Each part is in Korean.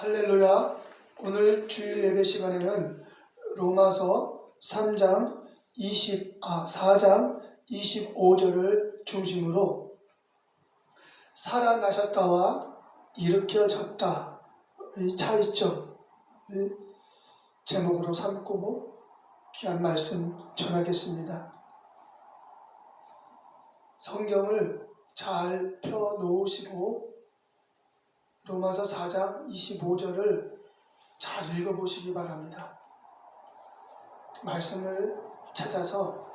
할렐루야. 오늘 주일 예배 시간에는 로마서 4장 25절을 중심으로 살아나셨다와 일으켜졌다 의 차이점을 제목으로 삼고 귀한 말씀 전하겠습니다. 성경을 잘 펴놓으시고 로마서 4장 25절을 잘 읽어보시기 바랍니다. 말씀을 찾아서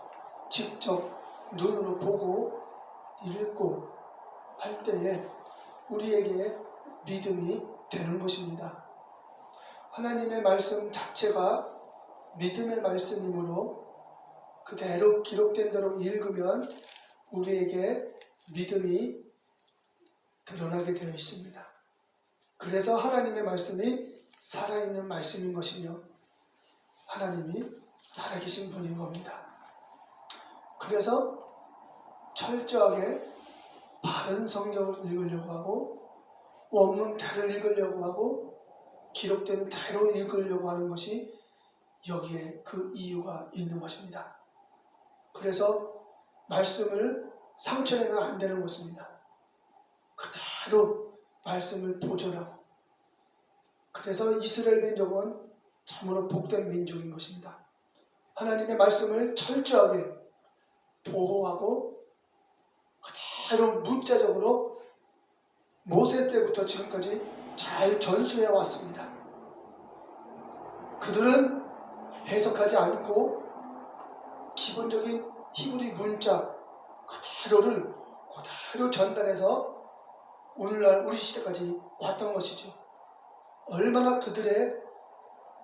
직접 눈으로 보고 읽고 할 때에 우리에게 믿음이 되는 것입니다. 하나님의 말씀 자체가 믿음의 말씀이므로 그대로 기록된 대로 읽으면 우리에게 믿음이 드러나게 되어 있습니다. 그래서 하나님의 말씀이 살아있는 말씀인 것이며 하나님이 살아계신 분인 겁니다. 그래서 철저하게 바른 성경을 읽으려고 하고 원문대로 읽으려고 하고 기록된 대로 읽으려고 하는 것이 여기에 그 이유가 있는 것입니다. 그래서 말씀을 상처내면 안 되는 것입니다. 그대로 말씀을 보존하고, 그래서 이스라엘 민족은 참으로 복된 민족인 것입니다. 하나님의 말씀을 철저하게 보호하고 그대로 문자적으로 모세 때부터 지금까지 잘 전수해 왔습니다. 그들은 해석하지 않고 기본적인 히브리 문자 그대로를 그대로 전달해서 오늘날 우리 시대까지 왔던 것이죠. 얼마나 그들의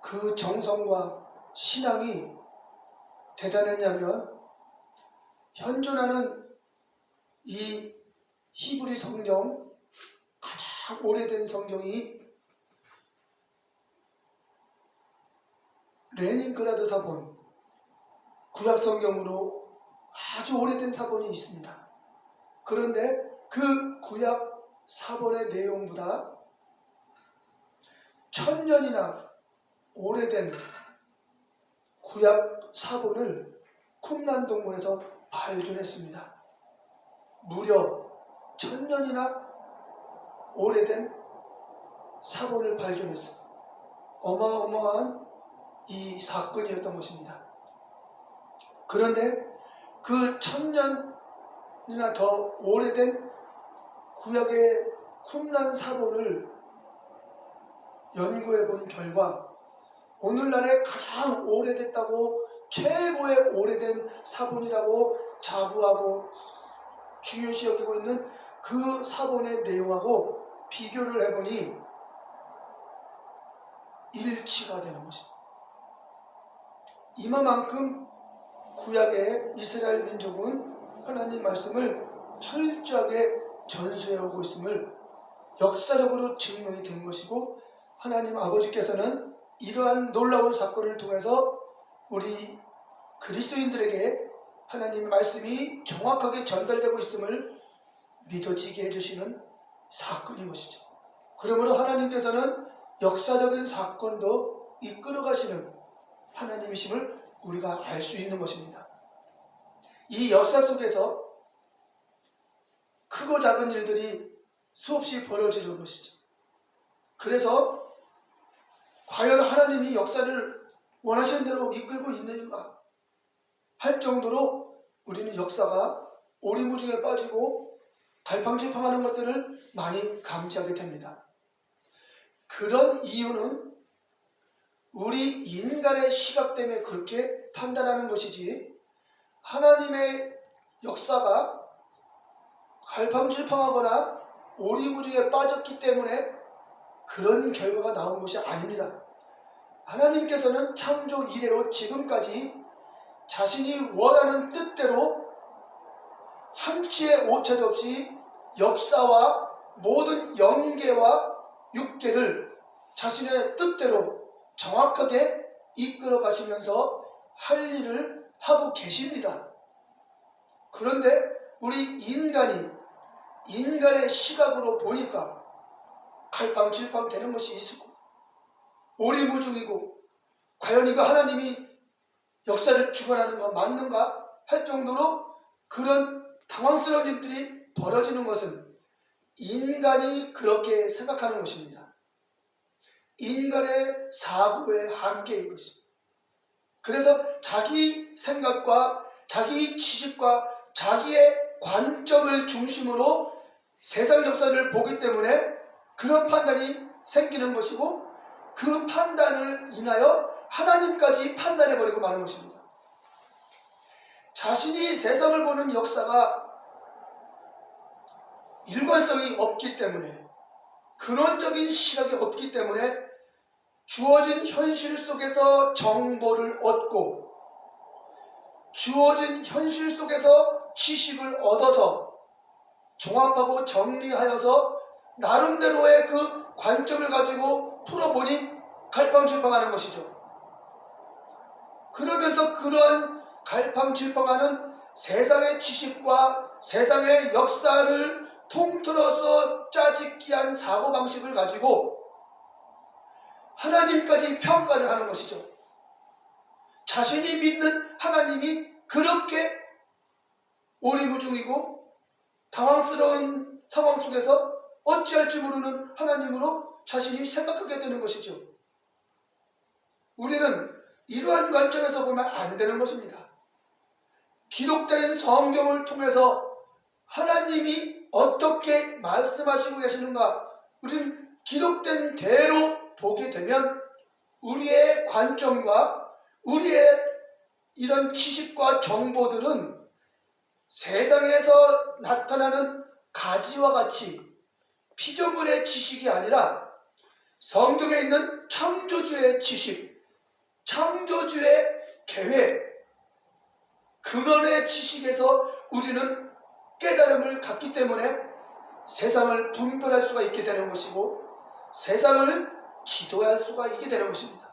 그 정성과 신앙이 대단했냐면 현존하는 이 히브리 성경, 가장 오래된 성경이 레닌그라드 사본, 구약 성경으로 아주 오래된 사본이 있습니다. 그런데 그 구약 사본의 내용보다 1000년이나 오래된 구약 사본을 쿰란 동굴에서 발견했습니다. 무려 1000년이나 오래된 사본을 발견했습니다. 어마어마한 이 사건이었던 것입니다. 그런데 그 1000년이나 더 오래된 구약의 쿰란 사본을 연구해 본 결과 오늘날에 가장 오래됐다고 최고의 오래된 사본이라고 자부하고 중요시 여기고 있는 그 사본의 내용하고 비교를 해보니 일치가 되는 것입니다. 이만큼 구약의 이스라엘 민족은 하나님 말씀을 철저하게 전수해 오고 있음을 역사적으로 증명이 된 것이고, 하나님 아버지께서는 이러한 놀라운 사건을 통해서 우리 그리스도인들에게 하나님의 말씀이 정확하게 전달되고 있음을 믿어지게 해주시는 사건인 것이죠. 그러므로 하나님께서는 역사적인 사건도 이끌어 가시는 하나님이심을 우리가 알 수 있는 것입니다. 이 역사 속에서 크고 작은 일들이 수없이 벌어지는 것이죠. 그래서 과연 하나님이 역사를 원하시는 대로 이끌고 있는가 할 정도로 우리는 역사가 오리무중에 빠지고 갈팡질팡하는 것들을 많이 감지하게 됩니다. 그런 이유는 우리 인간의 시각 때문에 그렇게 판단하는 것이지, 하나님의 역사가 갈팡질팡하거나 오리무중에 빠졌기 때문에 그런 결과가 나온 것이 아닙니다. 하나님께서는 창조 이래로 지금까지 자신이 원하는 뜻대로 한치의 오차도 없이 역사와 모든 영계와 육계를 자신의 뜻대로 정확하게 이끌어 가시면서 할 일을 하고 계십니다. 그런데 우리 인간의 시각으로 보니까 갈팡질팡 되는 것이 있고, 오리무중이고 과연 이거 하나님이 역사를 주관하는 거 맞는가 할 정도로 그런 당황스러운 일들이 벌어지는 것은 인간이 그렇게 생각하는 것입니다. 인간의 사고의 한계인 것입니다. 그래서 자기 생각과 자기 지식과 자기의 관점을 중심으로 세상 역사를 보기 때문에 그런 판단이 생기는 것이고 그 판단을 인하여 하나님까지 판단해버리고 마는 것입니다. 자신이 세상을 보는 역사가 일관성이 없기 때문에 근원적인 시각이 없기 때문에 주어진 현실 속에서 정보를 얻고 주어진 현실 속에서 지식을 얻어서 종합하고 정리하여서 나름대로의 그 관점을 가지고 풀어보니 갈팡질팡하는 것이죠. 그러면서 그러한 갈팡질팡하는 세상의 지식과 세상의 역사를 통틀어서 짜집기한 사고방식을 가지고 하나님까지 평가를 하는 것이죠. 자신이 믿는 하나님이 그렇게 오리무중이고 당황스러운 상황 속에서 어찌할지 모르는 하나님으로 자신이 생각하게 되는 것이죠. 우리는 이러한 관점에서 보면 안 되는 것입니다. 기록된 성경을 통해서 하나님이 어떻게 말씀하시고 계시는가 우리는 기록된 대로 보게 되면 우리의 관점과 우리의 이런 지식과 정보들은 세상에서 나타나는 가지와 같이 피조물의 지식이 아니라 성경에 있는 창조주의 지식, 창조주의 계획, 근원의 지식에서 우리는 깨달음을 갖기 때문에 세상을 분별할 수가 있게 되는 것이고 세상을 지도할 수가 있게 되는 것입니다.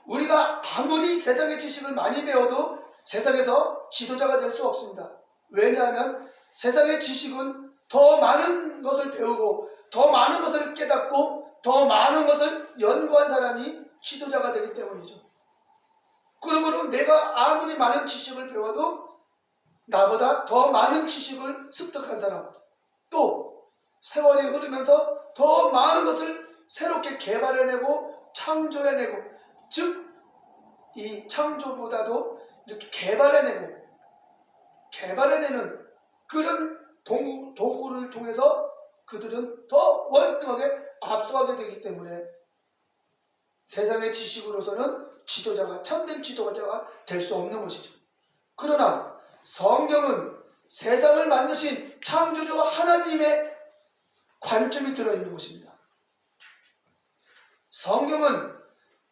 우리가 아무리 세상의 지식을 많이 배워도 세상에서 지도자가 될 수 없습니다. 왜냐하면 세상의 지식은 더 많은 것을 배우고 더 많은 것을 깨닫고 더 많은 것을 연구한 사람이 지도자가 되기 때문이죠. 그러므로 내가 아무리 많은 지식을 배워도 나보다 더 많은 지식을 습득한 사람, 또 세월이 흐르면서 더 많은 것을 새롭게 개발해내고 창조해내고, 즉 이 창조보다도 이렇게 개발해내는 그런 도구를 통해서 그들은 더 월등하게 앞서가게 되기 때문에 세상의 지식으로서는 지도자가 참된 지도자가 될 수 없는 것이죠. 그러나 성경은 세상을 만드신 창조주 하나님의 관점이 들어있는 것입니다. 성경은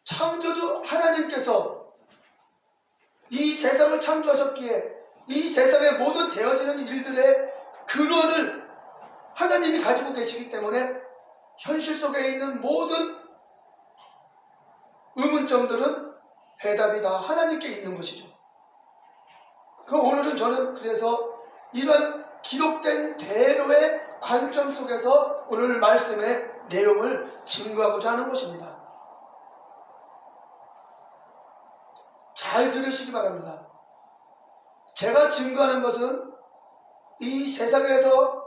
창조주 하나님께서 이 세상을 창조하셨기에 이 세상의 모든 되어지는 일들의 근원을 하나님이 가지고 계시기 때문에 현실 속에 있는 모든 의문점들은 해답이 다 하나님께 있는 것이죠. 오늘은 저는 그래서 이런 기록된 대로의 관점 속에서 오늘 말씀의 내용을 증거하고자 하는 것입니다. 잘 들으시기 바랍니다. 제가 증거하는 것은 이 세상에서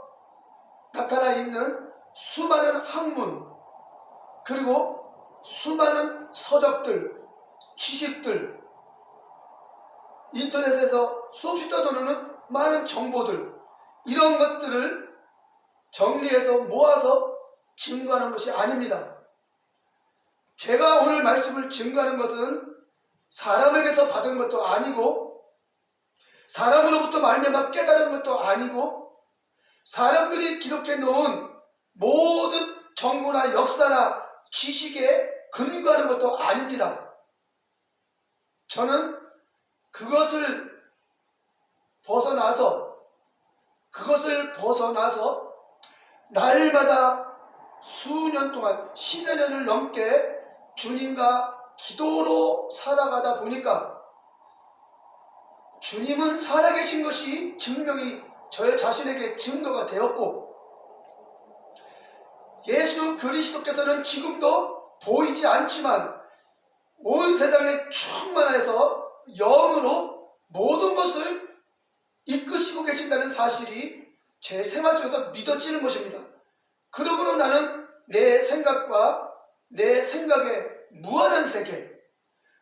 나타나 있는 수많은 학문, 그리고 수많은 서적들, 지식들, 인터넷에서 수없이 떠도는 많은 정보들, 이런 것들을 정리해서 모아서 증거하는 것이 아닙니다. 제가 오늘 말씀을 증거하는 것은 사람에게서 받은 것도 아니고 사람으로부터 말미암아 깨달은 것도 아니고 사람들이 기록해 놓은 모든 정보나 역사나 지식에 근거하는 것도 아닙니다. 저는 그것을 벗어나서 날마다 수년 동안 10여 년을 넘게 주님과 기도로 살아가다 보니까 주님은 살아계신 것이 증명이 저의 자신에게 증거가 되었고 예수 그리스도께서는 지금도 보이지 않지만 온 세상에 충만해서 영으로 모든 것을 이끄시고 계신다는 사실이 제 생활 속에서 믿어지는 것입니다. 그러므로 나는 내 생각과 내 생각의 무한한 세계,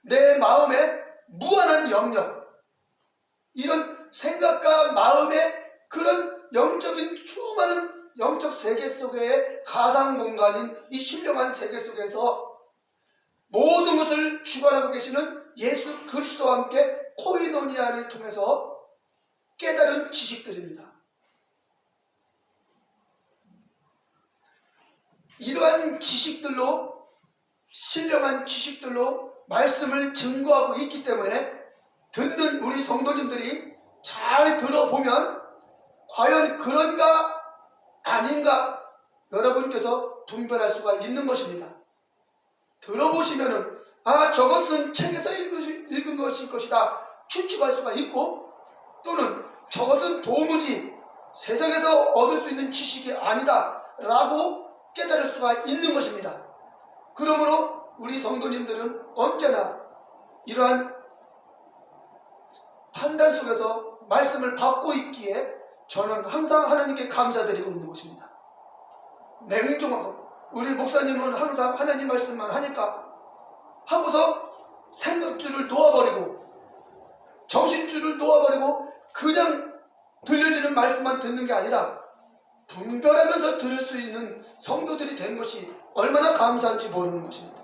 내 마음의 무한한 영역, 이런 생각과 마음의 그런 영적인 수많은 영적 세계 속의 가상 공간인 이 신령한 세계 속에서 모든 것을 주관하고 계시는 예수 그리스도와 함께 코이노니아를 통해서 깨달은 지식들입니다. 이러한 지식들로, 신령한 지식들로 말씀을 증거하고 있기 때문에 듣는 우리 성도님들이 잘 들어보면 과연 그런가 아닌가 여러분께서 분별할 수가 있는 것입니다. 들어보시면은 저것은 책에서 읽은 것일 것이다 추측할 수가 있고, 또는 저것은 도무지 세상에서 얻을 수 있는 지식이 아니다 라고 깨달을 수가 있는 것입니다. 그러므로 우리 성도님들은 언제나 이러한 판단 속에서 말씀을 받고 있기에 저는 항상 하나님께 감사드리고 있는 것입니다. 냉정하고, 우리 목사님은 항상 하나님 말씀만 하니까 하고서 생각줄을 놓아버리고 정신줄을 놓아버리고 그냥 들려지는 말씀만 듣는 게 아니라 분별하면서 들을 수 있는 성도들이 된 것이 얼마나 감사한지 모르는 것입니다.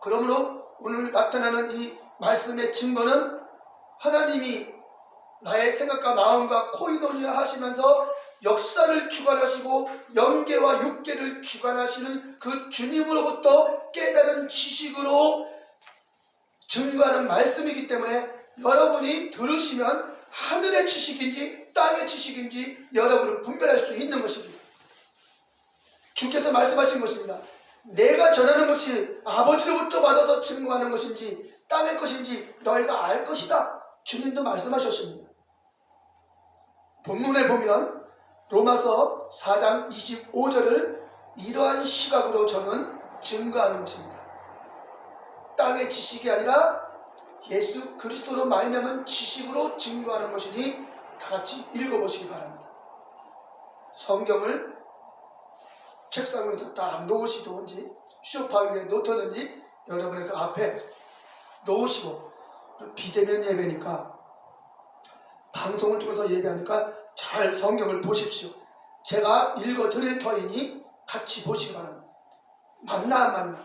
그러므로 오늘 나타나는 이 말씀의 증거는 하나님이 나의 생각과 마음과 코이노니아 하시면서 역사를 주관하시고 영계와 육계를 주관하시는 그 주님으로부터 깨달은 지식으로 증거하는 말씀이기 때문에 여러분이 들으시면 하늘의 지식인지 땅의 지식인지 여러분은 분별할 수 있는 것입니다. 주께서 말씀하신 것입니다. 내가 전하는 것이 아버지로부터 받아서 증거하는 것인지 땅의 것인지 너희가 알 것이다. 주님도 말씀하셨습니다. 본문에 보면 로마서 4장 25절을 이러한 시각으로 저는 증거하는 것입니다. 땅의 지식이 아니라 예수 그리스도로 말미암은 지식으로 증거하는 것이니 다같이 읽어보시기 바랍니다. 성경을 책상 위에다 딱 놓으시든지 소파 위에 놓든지 여러분의 그 앞에 놓으시고, 비대면 예배니까 방송을 통해서 예배하니까 잘 성경을 보십시오. 제가 읽어 드릴 터이니 같이 보시기 바랍니다. 맞나 안 맞나?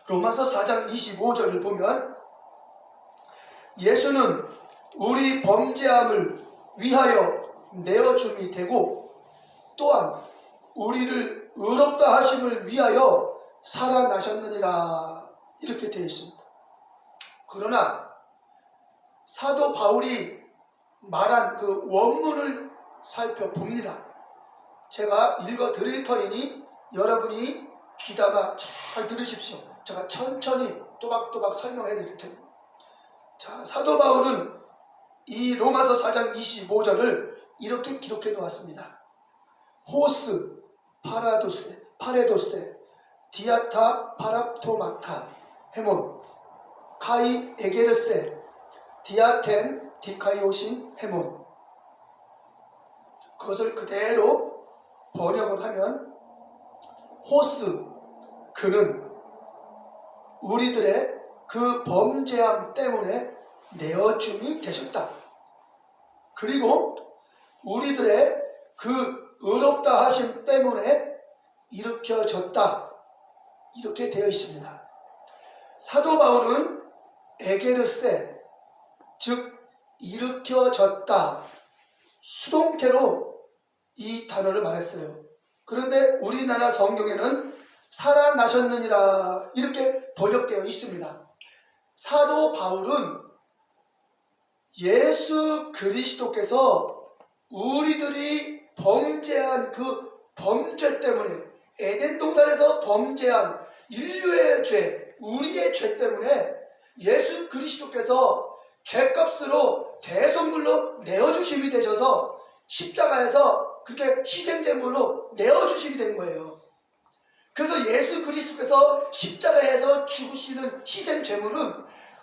로마서 4장 25절을 보면 예수는 우리 범죄함을 위하여 내어줌이 되고 또한 우리를 의롭다 하심을 위하여 살아나셨느니라 이렇게 되어 있습니다. 그러나 사도 바울이 말한 그 원문을 살펴봅니다. 제가 읽어 드릴 터이니 여러분이 귀담아 잘 들으십시오. 제가 천천히 또박또박 설명해 드릴 테니. 자, 사도 바울은 이 로마서 4장 25절을 이렇게 기록해 놓았습니다. 호스, 파레도세, 디아타, 파랍토마타, 헤몬, 카이, 에게르세, 디아텐, 디카이오신, 헤몬. 그것을 그대로 번역을 하면 호스, 그는 우리들의 그 범죄함 때문에 내어줌이 되셨다. 그리고 우리들의 그 의롭다 하심 때문에 일으켜졌다. 이렇게 되어 있습니다. 사도 바울은 에게르세, 즉 일으켜졌다, 수동태로 이 단어를 말했어요. 그런데 우리나라 성경에는 살아나셨느니라 이렇게 번역되어 있습니다. 사도 바울은 예수 그리스도께서 우리들이 범죄한 그 범죄 때문에, 에덴 동산에서 범죄한 인류의 죄, 우리의 죄 때문에 예수 그리스도께서 죄값으로 대속물로 내어주심이 되셔서 십자가에서 그렇게 희생제물로 내어주심이 된 거예요. 그래서 예수 그리스도께서 십자가에서 죽으시는 희생 제물은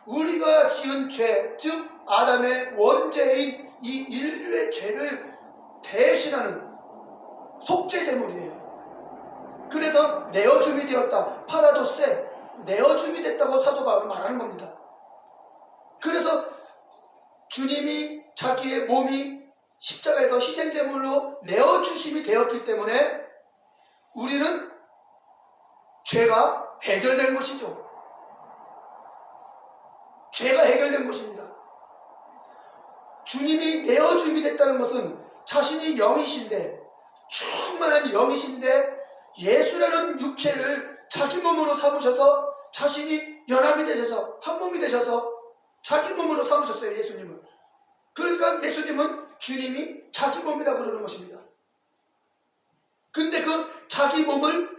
우리가 지은 죄, 즉 아담의 원죄인 이 인류의 죄를 대신하는 속죄 제물이에요. 그래서 내어줌이 되었다. 파라도세, 내어줌이 됐다고 사도 바울은 말하는 겁니다. 그래서 주님이 자기의 몸이 십자가에서 희생 제물로 내어주심이 되었기 때문에 우리는 죄가 해결된 것이죠. 죄가 해결된 것입니다. 주님이 내어줌이 됐다는 것은 자신이 영이신데, 충만한 영이신데 예수라는 육체를 자기 몸으로 삼으셔서 자신이 연합이 되셔서 한 몸이 되셔서 자기 몸으로 삼으셨어요. 예수님을. 그러니까 예수님은 주님이 자기 몸이라고 그러는 것입니다. 근데 그 자기 몸을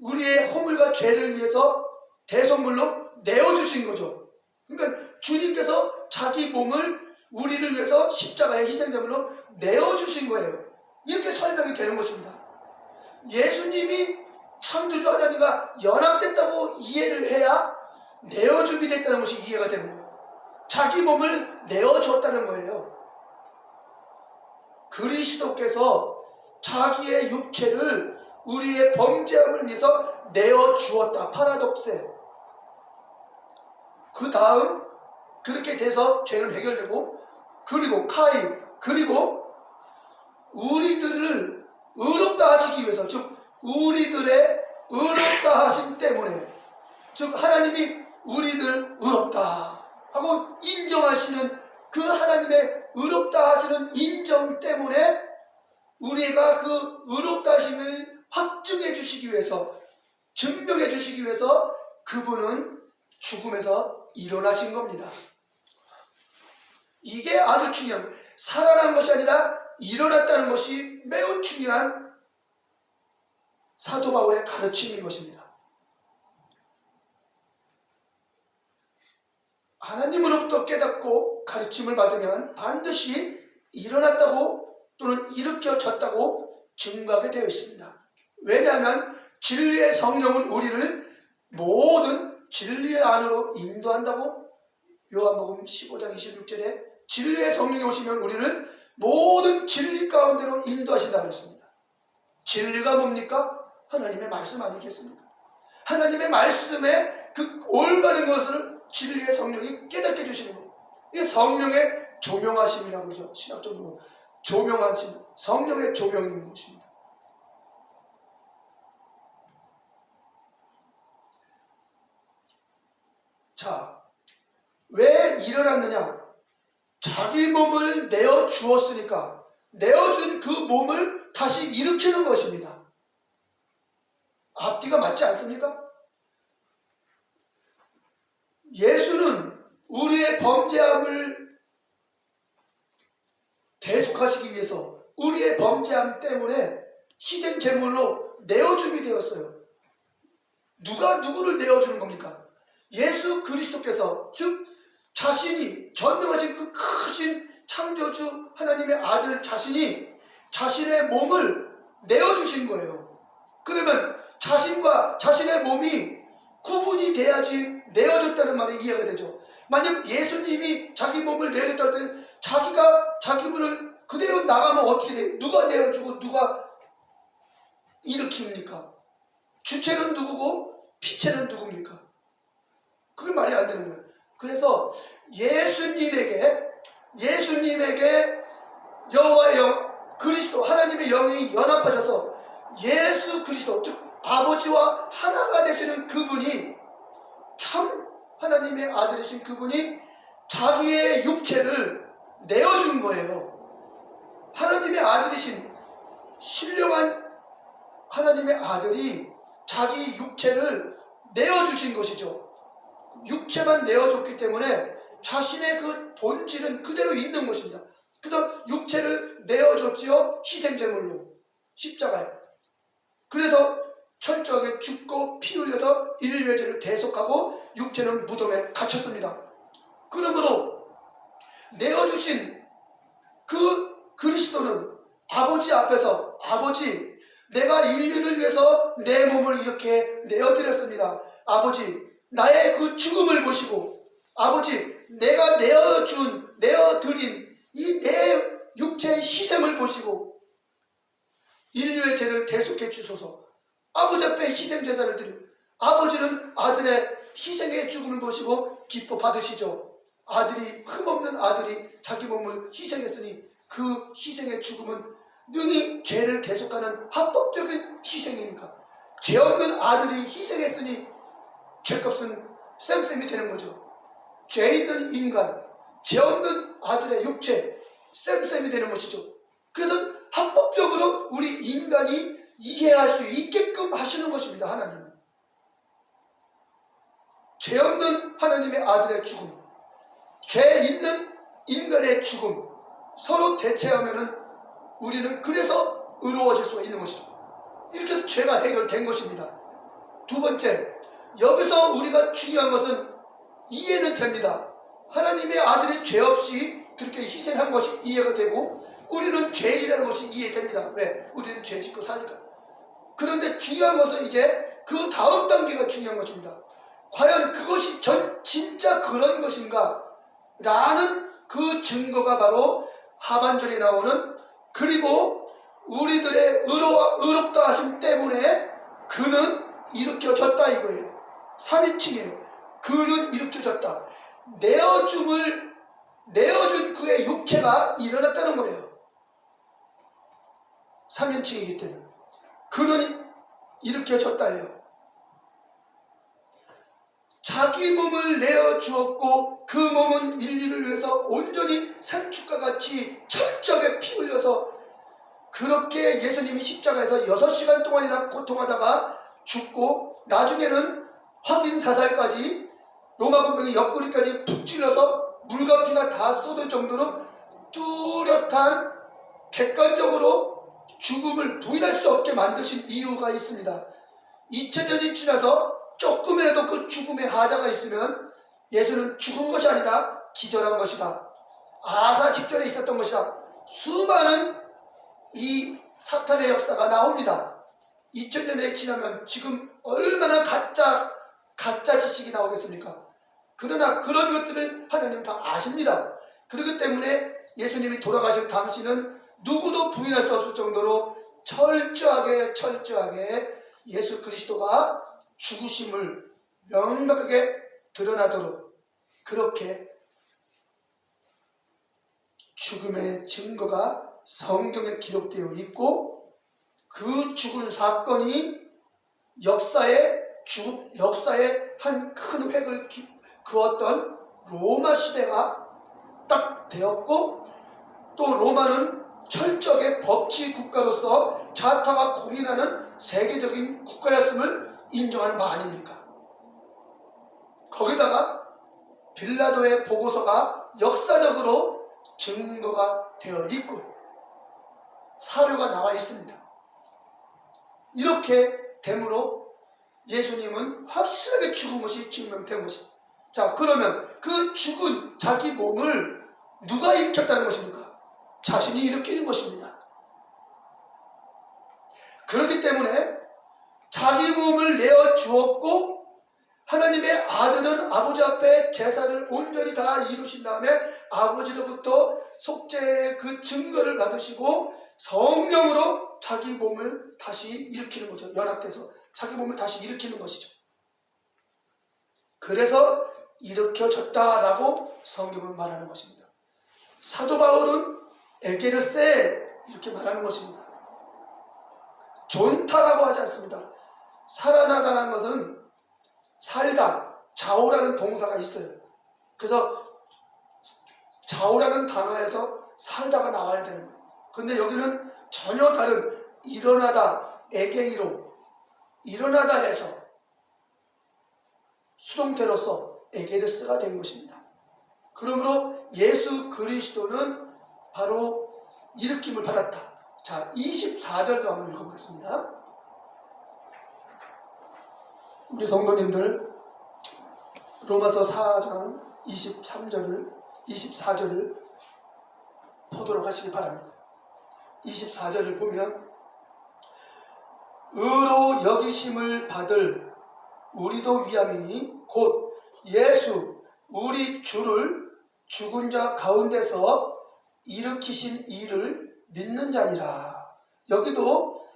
우리의 허물과 죄를 위해서 대속물로 내어주신 거죠. 그러니까 주님께서 자기 몸을 우리를 위해서 십자가의 희생제물로 내어주신 거예요. 이렇게 설명이 되는 것입니다. 예수님이 창조주 하나님과 연합됐다고 이해를 해야 내어줌이 됐다는 것이 이해가 되는 거예요. 자기 몸을 내어줬다는 거예요. 그리스도께서 자기의 육체를 우리의 범죄함을 위해서 내어주었다. 파라독세. 그 다음 그렇게 돼서 죄는 해결되고, 그리고 카인, 그리고 우리들을 의롭다 하시기 위해서, 즉 우리들의 의롭다 하심 때문에, 즉 하나님이 우리들 의롭다 하고 인정하시는 그 하나님의 의롭다 하시는 인정 때문에 우리가 그 의롭다 하심을 확증해 주시기 위해서, 증명해 주시기 위해서 그분은 죽음에서 일어나신 겁니다. 이게 아주 중요한, 살아난 것이 아니라 일어났다는 것이 매우 중요한 사도 바울의 가르침인 것입니다. 하나님으로부터 깨닫고 가르침을 받으면 반드시 일어났다고 또는 일으켜졌다고 증거하게 되어 있습니다. 왜냐하면 진리의 성령은 우리를 모든 진리의 안으로 인도한다고 요한복음 15장 26절에 진리의 성령이 오시면 우리를 모든 진리 가운데로 인도하신다고 했습니다. 진리가 뭡니까? 하나님의 말씀 아니겠습니까? 하나님의 말씀에 그 올바른 것을 진리의 성령이 깨닫게 해주시는 거예요. 이게 성령의 조명하심이라고 그러죠. 신학적으로 조명하심, 성령의 조명인 것입니다. 자, 왜 일어났느냐? 자기 몸을 내어 주었으니까 내어준 그 몸을 다시 일으키는 것입니다. 앞뒤가 맞지 않습니까? 예수는 우리의 범죄함을 대속하시기 위해서 우리의 범죄함 때문에 희생제물로 내어줌이 되었어요. 누가 누구를 내어주는 겁니까? 예수 그리스도께서, 즉 자신이 전능하신 그 크신 창조주 하나님의 아들 자신이 자신의 몸을 내어주신 거예요. 그러면 자신과 자신의 몸이 구분이 돼야지 내어줬다는 말이 이해가 되죠. 만약 예수님이 자기 몸을 내어줬다 할 때는 자기가 자기 몸을 그대로 나가면 어떻게 돼요? 누가 내어주고 누가 일으킵니까? 주체는 누구고 피체는 누굽니까? 그게 말이 안 되는 거예요. 그래서 예수님에게 여호와의 영, 그리스도 하나님의 영이 연합하셔서 예수 그리스도, 즉 아버지와 하나가 되시는 그분이, 참 하나님의 아들이신 그분이 자기의 육체를 내어준 거예요. 하나님의 아들이신 신령한 하나님의 아들이 자기 육체를 내어주신 것이죠. 육체만 내어줬기 때문에 자신의 그 본질은 그대로 있는 것입니다. 그래서 육체를 내어줬지요. 희생제물로 십자가에. 그래서 철저하게 죽고 피 흘려서 인류의 죄를 대속하고 육체는 무덤에 갇혔습니다. 그러므로 내어주신 그 그리스도는 아버지 앞에서, 아버지 내가 인류를 위해서 내 몸을 이렇게 내어드렸습니다. 아버지, 나의 그 죽음을 보시고, 아버지, 내가 내어드린 이 내 육체의 희생을 보시고 인류의 죄를 대속해 주소서. 아버지 앞에 희생 제사를 드리고, 아버지는 아들의 희생의 죽음을 보시고 기뻐 받으시죠. 아들이, 흠없는 아들이 자기 몸을 희생했으니 그 희생의 죽음은 능히 죄를 대속하는 합법적인 희생이니까, 죄 없는 아들이 희생했으니 죄값은 쌤쌤이 되는 거죠. 죄 있는 인간, 죄 없는 아들의 육체, 쌤쌤이 되는 것이죠. 그래서 합법적으로 우리 인간이 이해할 수 있게끔 하시는 것입니다. 하나님은 죄 없는 하나님의 아들의 죽음, 죄 있는 인간의 죽음, 서로 대체하면은 우리는 그래서 의로워질 수가 있는 것이죠. 이렇게 해서 죄가 해결된 것입니다. 두 번째, 여기서 우리가 중요한 것은 이해는 됩니다. 하나님의 아들이 죄 없이 그렇게 희생한 것이 이해가 되고, 우리는 죄이라는 것이 이해됩니다. 왜? 우리는 죄 짓고 사니까. 그런데 중요한 것은 이제 그 다음 단계가 중요한 것입니다. 과연 그것이 진짜 그런 것인가? 라는 그 증거가 바로 하반절에 나오는 그리고 우리들의 의롭다 하심 때문에 그는 일으켜졌다 이거예요. 3인칭이에요. 그는 일으켜졌다. 내어준 그의 육체가 일어났다는 거예요. 3인칭이기 때문에 그는 일으켜졌다예요. 자기 몸을 내어주었고 그 몸은 인류를 위해서 온전히 상축과 같이 철저하게 피 흘려서, 그렇게 예수님이 십자가에서 6시간 동안이나 고통하다가 죽고 나중에는 확인 사살까지 로마 군병이 옆구리까지 푹 찔러서 물과 피가 다 쏟을 정도로 뚜렷한 객관적으로 죽음을 부인할 수 없게 만드신 이유가 있습니다. 2000년이 지나서 조금이라도 그 죽음의 하자가 있으면 예수는 죽은 것이 아니라 기절한 것이다, 아사 직전에 있었던 것이다, 수많은 이 사탄의 역사가 나옵니다. 2000년이 지나면 지금 얼마나 가짜 지식이 나오겠습니까? 그러나 그런 것들을 하나님 다 아십니다. 그렇기 때문에 예수님이 돌아가실 당시는 누구도 부인할 수 없을 정도로 철저하게 예수 그리스도가 죽으심을 명백하게 드러나도록 그렇게 죽음의 증거가 성경에 기록되어 있고, 그 죽은 사건이 역사의 한 큰 획을 그었던 로마 시대가 딱 되었고, 또 로마는 철저하게 법치 국가로서 자타가 공인하는 세계적인 국가였음을 인정하는 바 아닙니까? 거기다가 빌라도의 보고서가 역사적으로 증거가 되어 있고 사료가 나와 있습니다. 이렇게 되므로 예수님은 확실하게 죽은 것이 증명된 것입니다. 자, 그러면 그 죽은 자기 몸을 누가 일으켰다는 것입니까? 자신이 일으키는 것입니다. 그렇기 때문에 자기 몸을 내어 주었고, 하나님의 아들은 아버지 앞에 제사를 온전히 다 이루신 다음에 아버지로부터 속죄의 그 증거를 받으시고 성령으로 자기 몸을 다시 일으키는 거죠. 연합돼서 자기 몸을 다시 일으키는 것이죠. 그래서 일으켜졌다라고 성경은 말하는 것입니다. 사도 바울은 에게르세 이렇게 말하는 것입니다. 존타라고 하지 않습니다. 살아나다는 것은 살다, 자오라는 동사가 있어요. 그래서 자오라는 단어에서 살다가 나와야 되는 거예요. 근데 여기는 전혀 다른 일어나다, 에게이로 일어나다 해서 수동태로서 에게르스가 된 것입니다. 그러므로 예수 그리스도는 바로 일으킴을 받았다. 자, 24절도 한번 읽어보겠습니다. 우리 성도님들 로마서 4장 24절을 보도록 하시기 바랍니다. 24절을 보면 의로 여기심을 받을 우리도 위함이니 곧 예수 우리 주를 죽은 자 가운데서 일으키신 이를 믿는 자니라. 여기도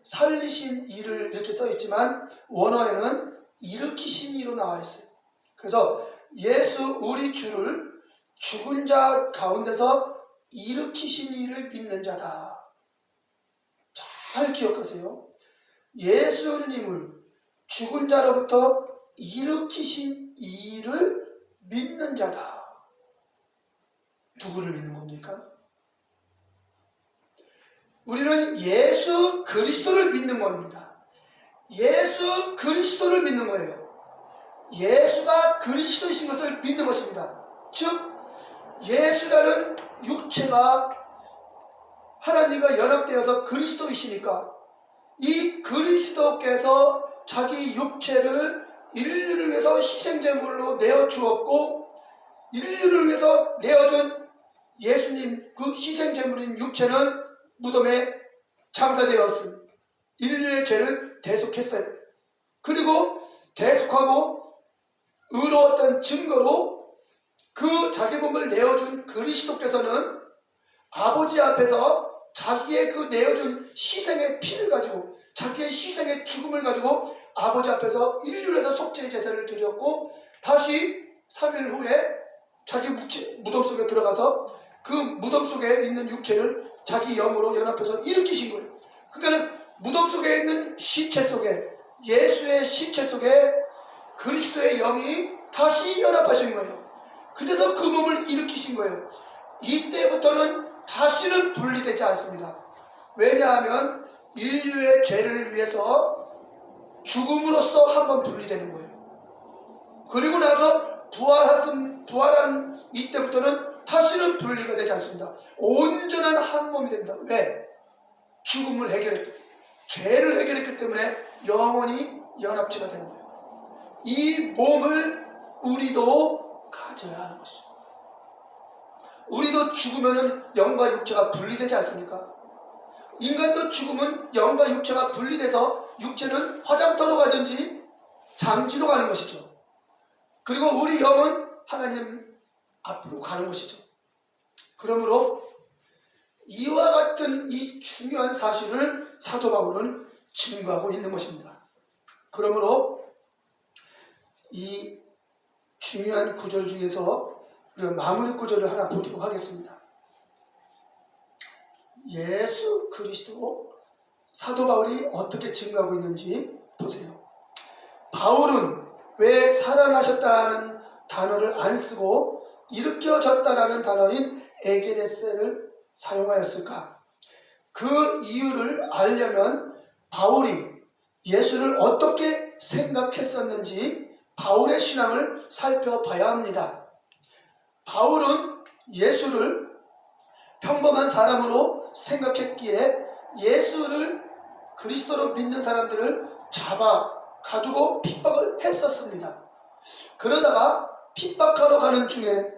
살리신 이를 이렇게 써 있지만 원어에는 일으키신 이로 나와 있어요. 그래서 예수 우리 주를 죽은 자 가운데서 일으키신 이를 믿는 자다. 잘 기억하세요. 예수님을 죽은 자로부터 일으키신 이를 믿는 자다. 누구를 믿는 겁니까? 우리는 예수 그리스도를 믿는 겁니다. 예수 그리스도를 믿는 거예요. 예수가 그리스도이신 것을 믿는 것입니다. 즉 예수라는 육체가 하나님과 연합되어서 그리스도이시니까 이 그리스도께서 자기 육체를 인류를 위해서 희생제물로 내어주었고 인류를 위해서 내어준 예수님 그 희생제물인 육체는 무덤에 장사되었습니다. 인류의 죄를 대속했어요. 그리고 대속하고 의로웠던 증거로 그 자기 몸을 내어준 그리스도께서는 아버지 앞에서 자기의 그 내어준 희생의 피를 가지고 자기의 희생의 죽음을 가지고 아버지 앞에서 인류를 해서 속죄의 제사를 드렸고 다시 3일 후에 자기 무덤 속에 들어가서 그 무덤 속에 있는 육체를 자기 영으로 연합해서 일으키신 거예요. 그러니까 무덤 속에 있는 시체 속에 예수의 시체 속에 그리스도의 영이 다시 연합하신 거예요. 그래서 그 몸을 일으키신 거예요. 이때부터는 다시는 분리되지 않습니다. 왜냐하면 인류의 죄를 위해서 죽음으로써 한번 분리되는 거예요. 그리고 나서 부활한 이때부터는 다시는 분리가 되지 않습니다. 온전한 한 몸이 됩니다. 왜? 죽음을 해결했기, 죄를 해결했기 때문에 영원히 연합체가 된 거예요. 이 몸을 우리도 가져야 하는 것이죠. 우리도 죽으면 영과 육체가 분리되지 않습니까? 인간도 죽으면 영과 육체가 분리돼서 육체는 화장터로 가든지 잠지로 가는 것이죠. 그리고 우리 영은 하나님 앞으로 가는 것이죠. 그러므로 이와 같은 이 중요한 사실을 사도 바울은 증거하고 있는 것입니다. 그러므로 이 중요한 구절 중에서 우리가 마무리 구절을 하나 보도록 하겠습니다. 예수 그리스도 사도 바울이 어떻게 증거하고 있는지 보세요. 바울은 왜 살아나셨다는 단어를 안 쓰고 일으켜졌다라는 단어인 에게네세를 사용하였을까? 그 이유를 알려면 바울이 예수를 어떻게 생각했었는지 바울의 신앙을 살펴봐야 합니다. 바울은 예수를 평범한 사람으로 생각했기에 예수를 그리스도로 믿는 사람들을 잡아 가두고 핍박을 했었습니다. 그러다가 핍박하러 가는 중에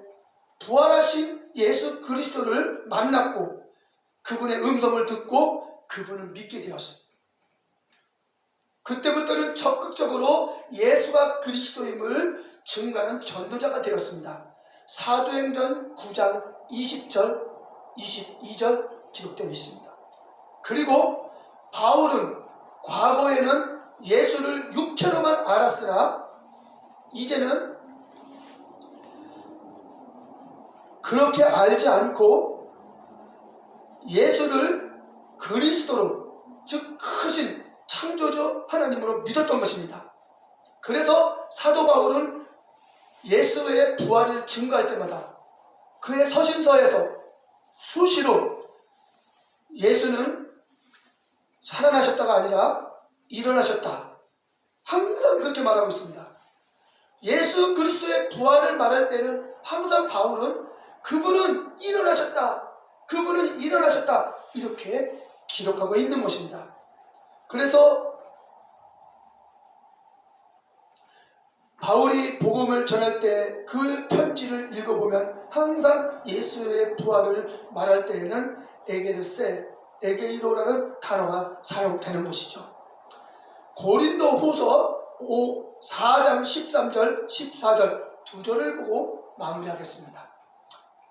부활하신 예수 그리스도를 만났고 그분의 음성을 듣고 그분을 믿게 되었습니다. 그때부터는 적극적으로 예수가 그리스도임을 증거하는 전도자가 되었습니다. 사도행전 9장 20절, 22절 기록되어 있습니다. 그리고 바울은 과거에는 예수를 육체로만 알았으나 이제는 그렇게 알지 않고 예수를 그리스도로, 즉 크신 창조주 하나님으로 믿었던 것입니다. 그래서 사도 바울은 예수의 부활을 증거할 때마다 그의 서신서에서 수시로 예수는 살아나셨다가 아니라 일어나셨다, 항상 그렇게 말하고 있습니다. 예수 그리스도의 부활을 말할 때는 항상 바울은 그분은 일어나셨다, 그분은 일어나셨다 이렇게 기록하고 있는 것입니다. 그래서 바울이 복음을 전할 때 그 편지를 읽어보면 항상 예수의 부활을 말할 때에는 에게르세, 에게이로라는 단어가 사용되는 것이죠. 고린도 후서 4장 13절 14절 두 절을 보고 마무리하겠습니다.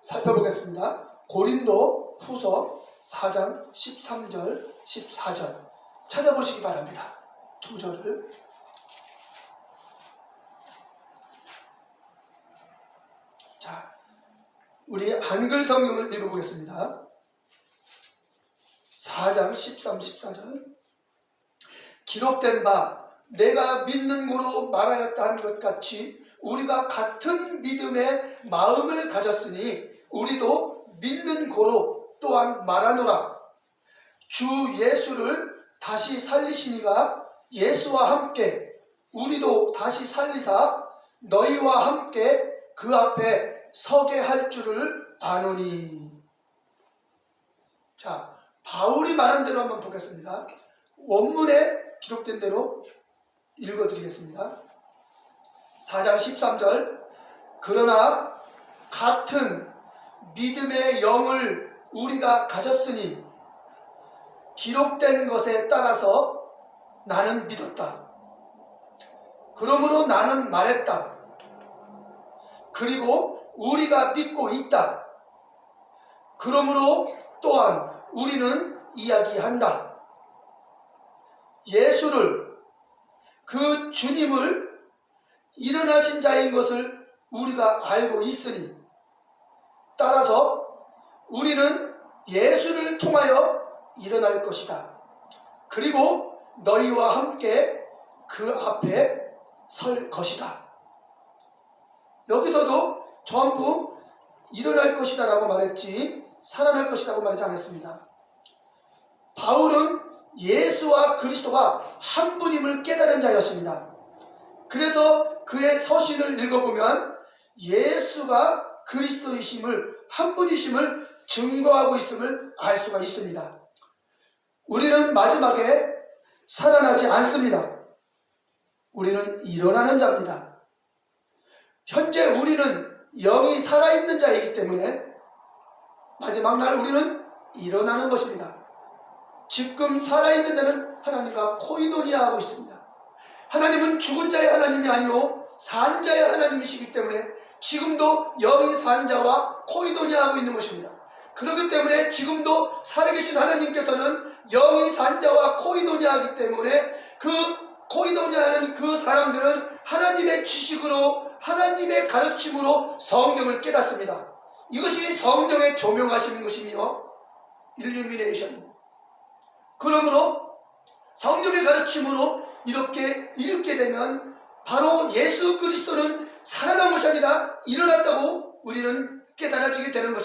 살펴보겠습니다. 고린도 후서 4장 13절 14절 찾아보시기 바랍니다. 두 절을. 자, 우리 한글 성경을 읽어보겠습니다. 4장 13, 14절. 기록된 바 내가 믿는 고로 말하였다 한 것 같이 우리가 같은 믿음의 마음을 가졌으니 우리도 믿는 고로 또한 말하노라. 주 예수를 다시 살리시니가 예수와 함께 우리도 다시 살리사 너희와 함께 그 앞에 서게 할 줄을 아노니. 자, 바울이 말한 대로 한번 보겠습니다. 원문에 기록된 대로 읽어드리겠습니다. 4장 13절. 그러나 같은 믿음의 영을 우리가 가졌으니 기록된 것에 따라서 나는 믿었다. 그러므로 나는 말했다. 그리고 우리가 믿고 있다. 그러므로 또한 우리는 이야기한다. 예수를, 그 주님을 일어나신 자인 것을 우리가 알고 있으니 따라서 우리는 예수를 통하여 일어날 것이다. 그리고 너희와 함께 그 앞에 설 것이다. 여기서도 전부 일어날 것이다 라고 말했지 살아날 것이라고 말하지 않았습니다. 바울은 예수와 그리스도가 한 분임을 깨달은 자였습니다. 그래서 그의 서신을 읽어보면 예수가 그리스도이심을, 한 분이심을 증거하고 있음을 알 수가 있습니다. 우리는 마지막에 살아나지 않습니다. 우리는 일어나는 자입니다. 현재 우리는 영이 살아있는 자이기 때문에 마지막 날 우리는 일어나는 것입니다. 지금 살아있는 자는 하나님과 코이노니아하고 있습니다. 하나님은 죽은 자의 하나님이 아니오 산 자의 하나님이시기 때문에 지금도 영이 산 자와 코이노니아하고 있는 것입니다. 그렇기 때문에 지금도 살아계신 하나님께서는 영이 산 자와 코이노니아하기 때문에 그 코이노니아하는 그 사람들은 하나님의 지식으로 하나님의 가르침으로 성경을 깨닫습니다. 이것이 성경의 조명하시는 것이며 일루미네이션입니다. 그러므로 성경의 가르침으로 이렇게 읽게 되면 바로 예수 그리스도는 살아난 것이 아니라 일어났다고 우리는 깨달아지게 되는 것입니다.